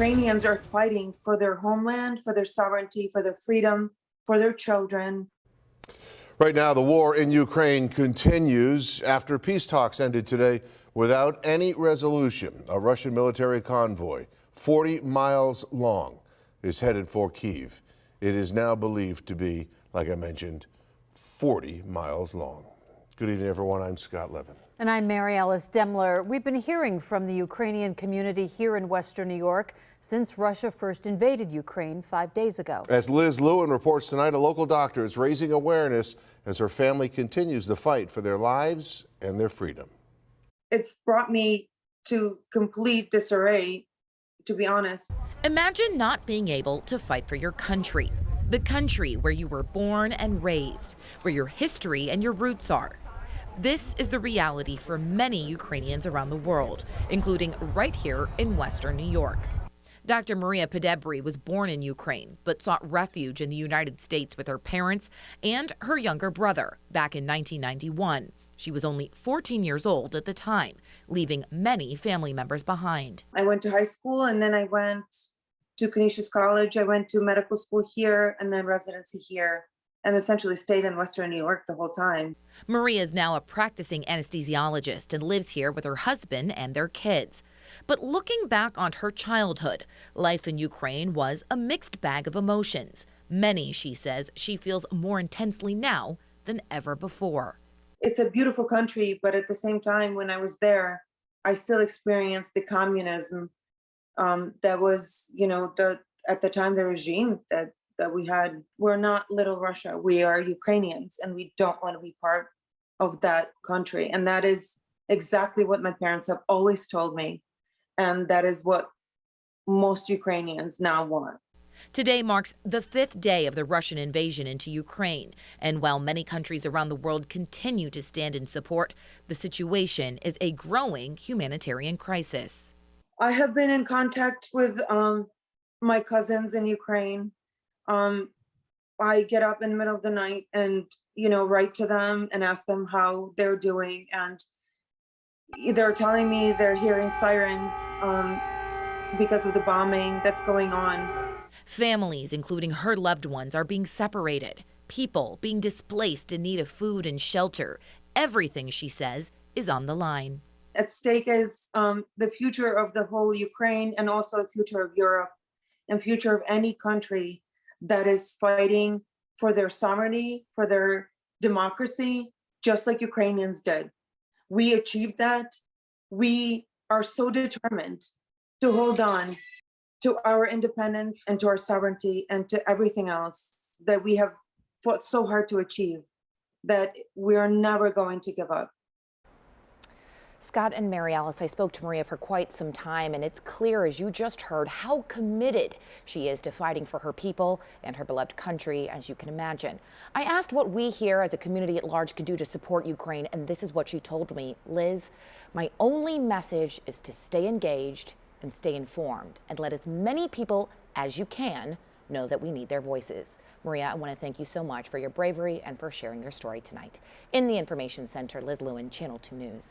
Ukrainians are fighting for their homeland, for their sovereignty, for their freedom, for their children. Right now, the war in Ukraine continues after peace talks ended today without any resolution. A Russian military convoy, 40 miles long, is headed for Kyiv. It is now believed to be, like I mentioned, 40 miles long. Good evening, everyone. I'm Scott Levin. And I'm Mary Alice Demler. We've been hearing from the Ukrainian community here in Western New York since Russia first invaded Ukraine 5 days ago. As Liz Lewin reports tonight, a local doctor is raising awareness as her family continues the fight for their lives and their freedom. It's brought me to complete disarray, to be honest. Imagine not being able to fight for your country, the country where you were born and raised, where your history and your roots are. This is the reality for many Ukrainians around the world, including right here in Western New York. Dr. Maria Pedebri was born in Ukraine, but sought refuge in the United States with her parents and her younger brother back in 1991. She was only 14 years old at the time, leaving many family members behind. I went to high school and then I went to Canisius College. I went to medical school here and then residency here, and essentially stayed in Western New York the whole time. Maria is now a practicing anesthesiologist and lives here with her husband and their kids. But looking back on her childhood, life in Ukraine was a mixed bag of emotions. Many, she says, she feels more intensely now than ever before. It's a beautiful country, but at the same time, when I was there, I still experienced the communism that was, at the time, the regime that we had. We're not little Russia. We are Ukrainians, and we don't want to be part of that country. And that is exactly what my parents have always told me. And that is what most Ukrainians now want. Today marks the 5th day of the Russian invasion into Ukraine. And while many countries around the world continue to stand in support, the situation is a growing humanitarian crisis. I have been in contact with my cousins in Ukraine. I get up in the middle of the night and, write to them and ask them how they're doing. And they're telling me they're hearing sirens because of the bombing that's going on. Families, including her loved ones, are being separated. People being displaced in need of food and shelter. Everything, she says, is on the line. At stake is the future of the whole Ukraine, and also the future of Europe and future of any country that is fighting for their sovereignty, for their democracy, just like Ukrainians did. We achieved that. We are so determined to hold on to our independence and to our sovereignty and to everything else that we have fought so hard to achieve, that we are never going to give up. Scott and Mary Alice, I spoke to Maria for quite some time, and it's clear, as you just heard, how committed she is to fighting for her people and her beloved country, as you can imagine. I asked what we here as a community at large can do to support Ukraine, and this is what she told me. Liz, my only message is to stay engaged and stay informed, and let as many people as you can know that we need their voices. Maria, I want to thank you so much for your bravery and for sharing your story tonight. In the Information Center, Liz Lewin, Channel 2 News.